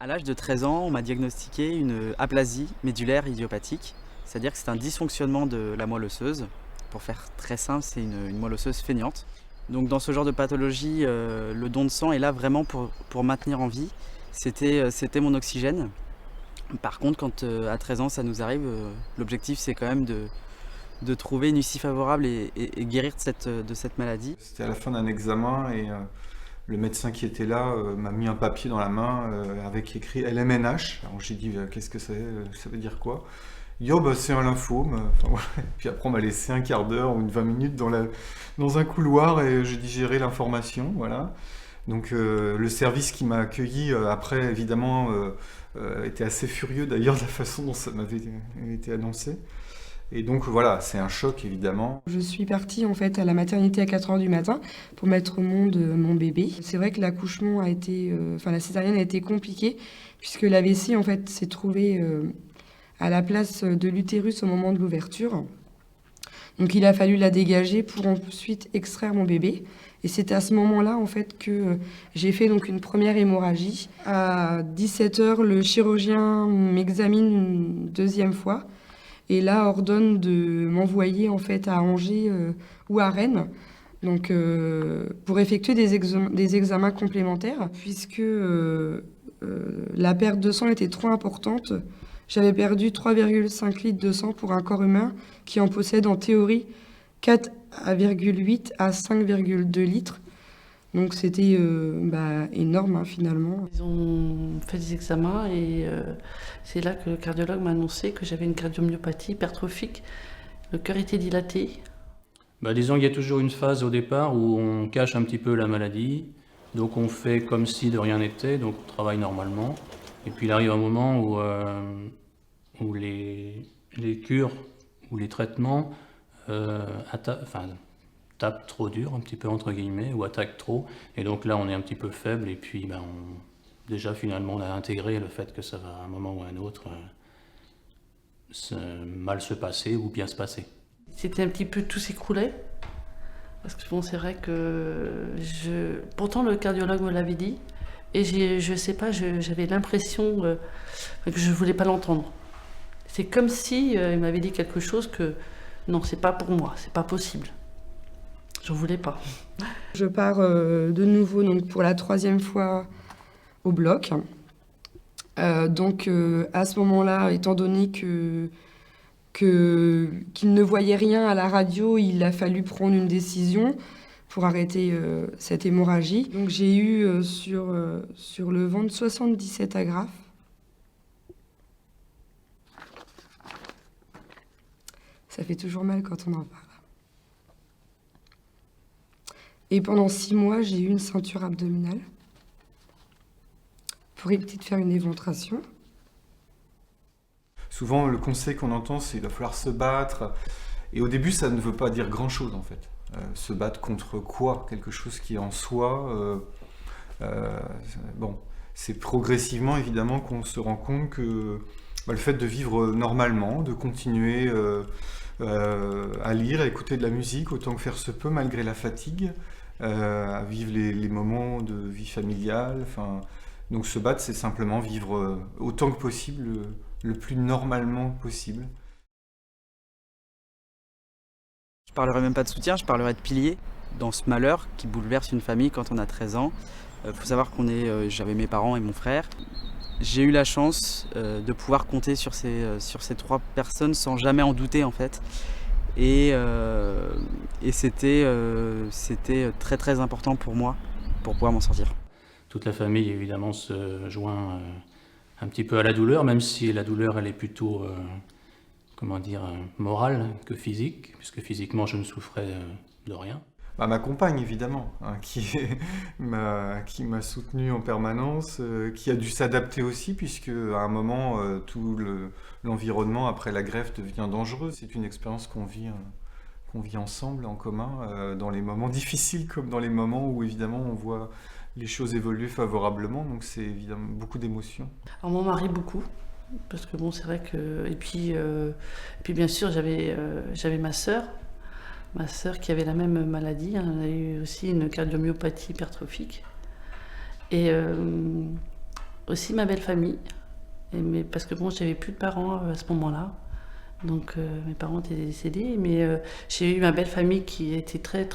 À l'âge de 13 ans, on m'a diagnostiqué une aplasie médulaire idiopathique, c'est-à-dire que c'est un dysfonctionnement de la moelle osseuse. Pour faire très simple, c'est une moelle osseuse feignante. Donc dans ce genre de pathologie, le don de sang est là vraiment pour maintenir en vie. C'était mon oxygène. Par contre, quand à 13 ans ça nous arrive, l'objectif c'est quand même de trouver une issue favorable et guérir de cette maladie. C'était à la fin d'un examen et le médecin qui était là m'a mis un papier dans la main avec écrit LMNH. Alors j'ai dit qu'est-ce que c'est, ça veut dire quoi? Il dit oh bah c'est un lymphome. Enfin, voilà. Puis après on m'a laissé un quart d'heure ou une 20 minutes dans un couloir et j'ai digéré l'information. Voilà. Donc le service qui m'a accueilli après évidemment était assez furieux d'ailleurs de la façon dont ça m'avait été annoncé. Et donc voilà, c'est un choc évidemment. Je suis partie en fait à la maternité à 4 heures du matin pour mettre au monde mon bébé. C'est vrai que l'accouchement a été, la césarienne a été compliquée puisque la vessie en fait s'est trouvée à la place de l'utérus au moment de l'ouverture. Donc il a fallu la dégager pour ensuite extraire mon bébé. Et c'est à ce moment-là en fait que j'ai fait donc une première hémorragie. À 17 heures, le chirurgien m'examine une deuxième fois. Et là, ordonne de m'envoyer en fait à Angers ou à Rennes, donc pour effectuer des examens complémentaires, puisque la perte de sang était trop importante. J'avais perdu 3,5 litres de sang pour un corps humain qui en possède en théorie 4,8 à 5,2 litres. Donc c'était énorme hein, finalement. Ils ont fait des examens et c'est là que le cardiologue m'a annoncé que j'avais une cardiomyopathie hypertrophique. Le cœur était dilaté. Disons qu'il y a toujours une phase au départ où on cache un petit peu la maladie, donc on fait comme si de rien n'était, donc on travaille normalement. Et puis il arrive un moment où les cures ou les traitements tape trop dur, un petit peu entre guillemets, ou attaque trop. Et donc là, on est un petit peu faible et puis déjà finalement, on a intégré le fait que ça va à un moment ou à un autre mal se passer ou bien se passer. C'était un petit peu tout s'écroulait. Parce que bon, c'est vrai que pourtant le cardiologue me l'avait dit. Et je sais pas, j'avais l'impression que je voulais pas l'entendre. C'est comme si il m'avait dit quelque chose que non, c'est pas pour moi, c'est pas possible. Je voulais pas. Je pars de nouveau donc pour la 3e fois au bloc. À ce moment-là, étant donné qu'il ne voyait rien à la radio, il a fallu prendre une décision pour arrêter cette hémorragie. Donc j'ai eu sur le ventre 77 agrafes. Ça fait toujours mal quand on en parle. Et pendant 6 mois, j'ai eu une ceinture abdominale pour éviter de faire une éventration. Souvent, le conseil qu'on entend, c'est qu'il va falloir se battre. Et au début, ça ne veut pas dire grand-chose, en fait. Se battre contre quoi? Quelque chose qui est en soi. C'est progressivement, évidemment, qu'on se rend compte que le fait de vivre normalement, de continuer à lire, à écouter de la musique, autant que faire se peut, malgré la fatigue, à vivre les moments de vie familiale. Donc se battre, c'est simplement vivre autant que possible, le plus normalement possible. Je parlerai même pas de soutien, je parlerai de pilier dans ce malheur qui bouleverse une famille quand on a 13 ans. Faut savoir j'avais mes parents et mon frère. J'ai eu la chance de pouvoir compter sur ces 3 personnes sans jamais en douter en fait. Et c'était très très important pour moi pour pouvoir m'en sortir. Toute la famille évidemment se joint un petit peu à la douleur, même si la douleur elle est plutôt morale que physique, puisque physiquement je ne souffrais de rien. Ma compagne évidemment, hein, qui m'a soutenu en permanence, qui a dû s'adapter aussi puisque à un moment tout l'environnement après la greffe devient dangereux. C'est une expérience qu'on vit ensemble, en commun, dans les moments difficiles comme dans les moments où évidemment on voit les choses évoluer favorablement. Donc c'est évidemment beaucoup d'émotions. Alors mon mari beaucoup, parce que bon c'est vrai que et puis bien sûr j'avais ma sœur qui avait la même maladie, elle a eu aussi une cardiomyopathie hypertrophique. Et Aussi ma belle famille, parce que bon, j'avais plus de parents à ce moment-là. Donc mes parents étaient décédés, mais j'ai eu ma belle famille qui était très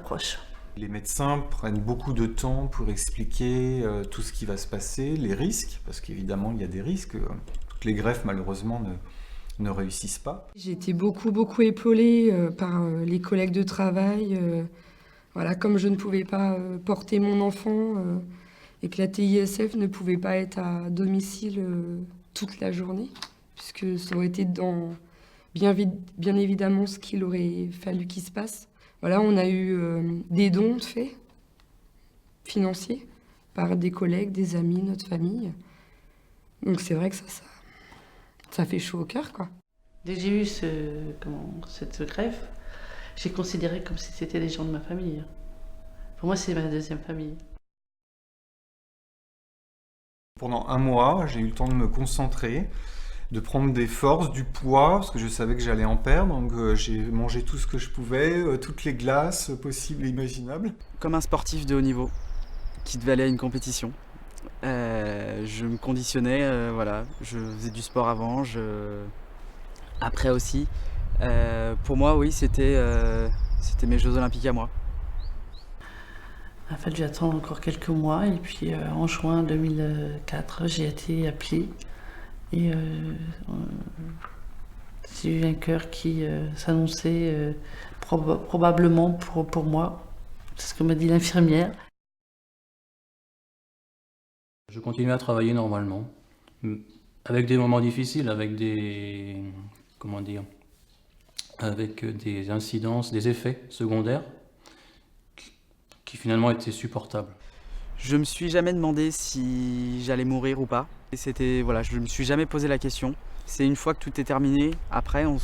proche. Les médecins prennent beaucoup de temps pour expliquer tout ce qui va se passer, les risques, parce qu'évidemment il y a des risques. Toutes les greffes malheureusement ne réussissent pas. J'ai été beaucoup épaulée par les collègues de travail. Voilà, comme je ne pouvais pas porter mon enfant et que la TISF ne pouvait pas être à domicile toute la journée, puisque ça aurait été dans bien évidemment ce qu'il aurait fallu qu'il se passe. Voilà, on a eu des dons de faits financiers par des collègues, des amis, notre famille. Donc c'est vrai que ça fait chaud au cœur, quoi. Dès que j'ai eu cette greffe, j'ai considéré comme si c'était des gens de ma famille. Pour moi, c'est ma deuxième famille. Pendant un mois, j'ai eu le temps de me concentrer, de prendre des forces, du poids, parce que je savais que j'allais en perdre. Donc j'ai mangé tout ce que je pouvais, toutes les glaces possibles et imaginables. Comme un sportif de haut niveau qui devait aller à une compétition. Je me conditionnais, voilà, je faisais du sport avant, après aussi. Pour moi, oui, c'était mes Jeux Olympiques à moi. Il a fallu attendre encore quelques mois et puis en juin 2004, j'ai été appelée et j'ai eu un cœur qui s'annonçait probablement pour moi. C'est ce que m'a dit l'infirmière. Je continue à travailler normalement, avec des moments difficiles, avec des incidences, des effets secondaires qui finalement étaient supportables. Je me suis jamais demandé si j'allais mourir ou pas. Et voilà, je me suis jamais posé la question. C'est une fois que tout est terminé, après on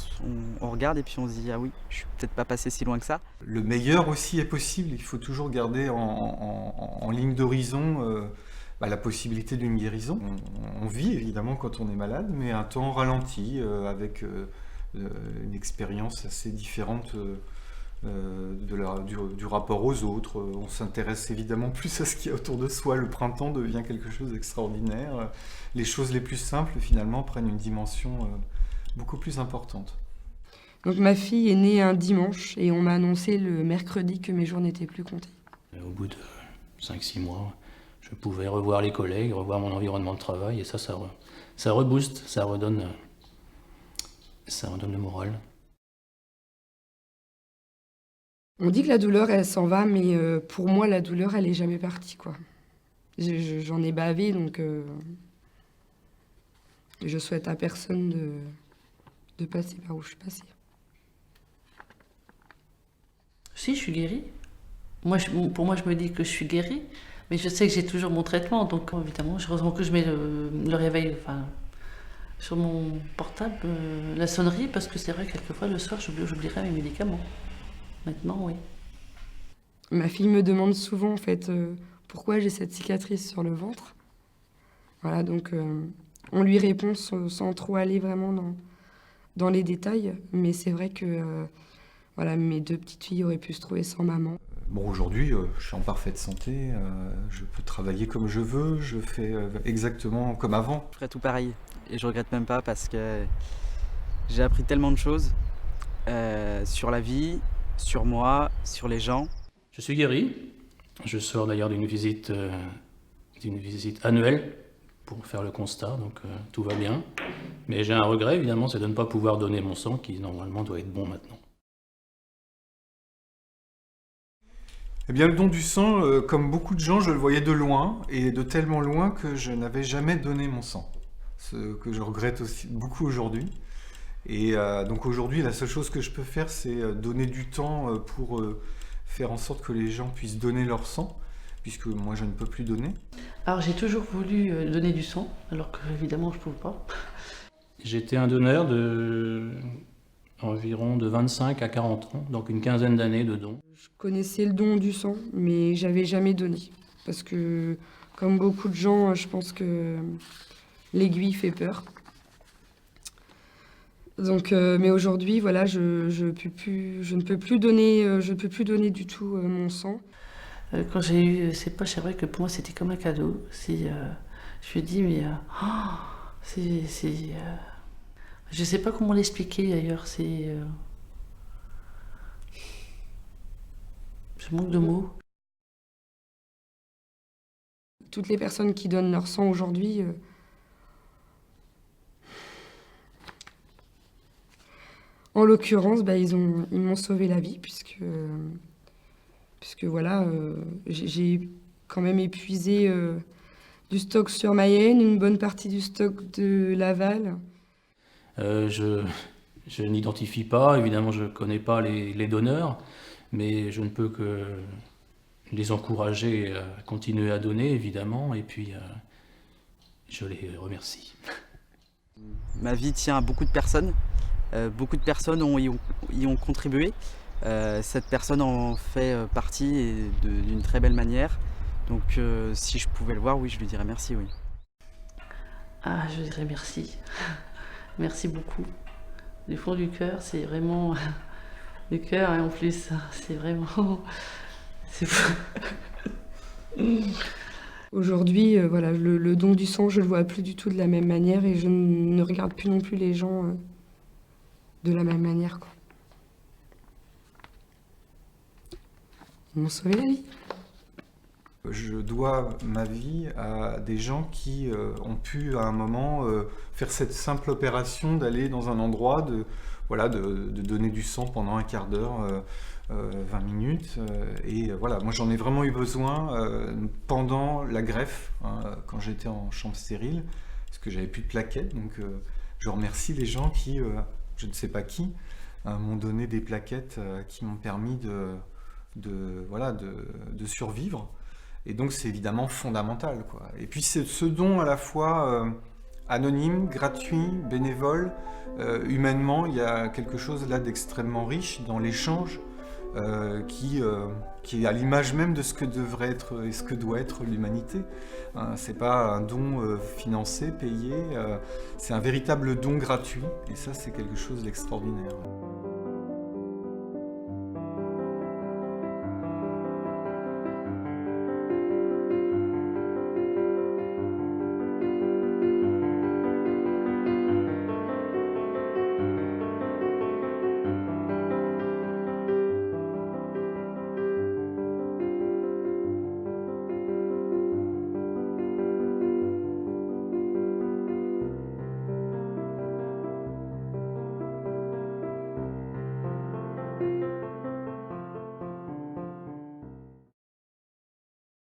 regarde et puis on se dit ah oui, je suis peut-être pas passé si loin que ça. Le meilleur aussi est possible, il faut toujours garder en ligne d'horizon la possibilité d'une guérison. On vit évidemment quand on est malade, mais un temps ralenti avec une expérience assez différente du rapport aux autres. On s'intéresse évidemment plus à ce qu'il y a autour de soi. Le printemps devient quelque chose d'extraordinaire. Les choses les plus simples finalement prennent une dimension beaucoup plus importante. Donc ma fille est née un dimanche et on m'a annoncé le mercredi que mes jours n'étaient plus comptés. Au bout de 5-6 mois, je pouvais revoir les collègues, revoir mon environnement de travail et ça rebooste, ça redonne le moral. On dit que la douleur, elle s'en va, mais pour moi, la douleur, elle est jamais partie, quoi. J'en ai bavé, donc je souhaite à personne de passer par où je suis passée. Si, je suis guérie. Pour moi, je me dis que je suis guérie, mais je sais que j'ai toujours mon traitement, donc évidemment, heureusement que je mets le réveil sur mon portable, la sonnerie, parce que c'est vrai, quelquefois, le soir, j'oublierai mes médicaments. Maintenant, oui. Ma fille me demande souvent, en fait, pourquoi j'ai cette cicatrice sur le ventre. Voilà, donc on lui répond sans trop aller vraiment dans les détails, mais c'est vrai que voilà, mes deux petites filles auraient pu se trouver sans maman. Bon, aujourd'hui, je suis en parfaite santé, je peux travailler comme je veux, je fais exactement comme avant. Je ferais tout pareil et je regrette même pas parce que j'ai appris tellement de choses sur la vie, sur moi, sur les gens. Je suis guéri. Je sors d'ailleurs d'une visite annuelle pour faire le constat, donc tout va bien. Mais j'ai un regret, évidemment, c'est de ne pas pouvoir donner mon sang, qui normalement doit être bon maintenant. Eh bien, le don du sang, comme beaucoup de gens, je le voyais de loin, et de tellement loin que je n'avais jamais donné mon sang. Ce que je regrette aussi beaucoup aujourd'hui. Et donc aujourd'hui, la seule chose que je peux faire, c'est donner du temps pour faire en sorte que les gens puissent donner leur sang, puisque moi, je ne peux plus donner. Alors, j'ai toujours voulu donner du sang, alors que, évidemment, je ne pouvais pas. J'étais un donneur environ de 25 à 40 ans, donc une quinzaine d'années de dons. Je connaissais le don du sang, mais j'avais jamais donné. Parce que, comme beaucoup de gens, je pense que l'aiguille fait peur. Donc, mais aujourd'hui, voilà, je ne peux plus donner du tout mon sang. Quand j'ai eu ces poches, c'est vrai que pour moi c'était comme un cadeau. Je lui ai dit, mais je sais pas comment l'expliquer d'ailleurs. Je manque de mots. Toutes les personnes qui donnent leur sang aujourd'hui, en l'occurrence, ils m'ont sauvé la vie, puisque voilà, j'ai quand même épuisé du stock sur Mayenne, une bonne partie du stock de Laval. Je n'identifie pas, évidemment je ne connais pas les donneurs, mais je ne peux que les encourager à continuer à donner, évidemment, et puis je les remercie. Ma vie tient à beaucoup de personnes. Beaucoup de personnes y ont contribué. Cette personne en fait partie et d'une très belle manière. Donc si je pouvais le voir, oui, je lui dirais merci, oui. Ah, je dirais merci. Merci beaucoup. Du fond du cœur, c'est vraiment... Du cœur, et en plus, c'est vraiment... C'est fou. Aujourd'hui, voilà, le don du sang, je le vois plus du tout de la même manière et je ne regarde plus non plus les gens de la même manière, quoi. Ils m'ont sauvé la vie. Je dois ma vie à des gens qui ont pu à un moment faire cette simple opération d'aller dans un endroit, de donner du sang pendant un quart d'heure, 20 minutes. Et voilà, moi j'en ai vraiment eu besoin pendant la greffe, hein, quand j'étais en chambre stérile, parce que j'avais plus de plaquettes. Donc je remercie les gens qui, je ne sais pas qui, m'ont donné des plaquettes qui m'ont permis de survivre. Et donc c'est évidemment fondamental, quoi. Et puis c'est ce don à la fois anonyme, gratuit, bénévole, humainement, il y a quelque chose là d'extrêmement riche dans l'échange qui est à l'image même de ce que devrait être et ce que doit être l'humanité. C'est pas un don financé, payé, c'est un véritable don gratuit, et ça c'est quelque chose d'extraordinaire.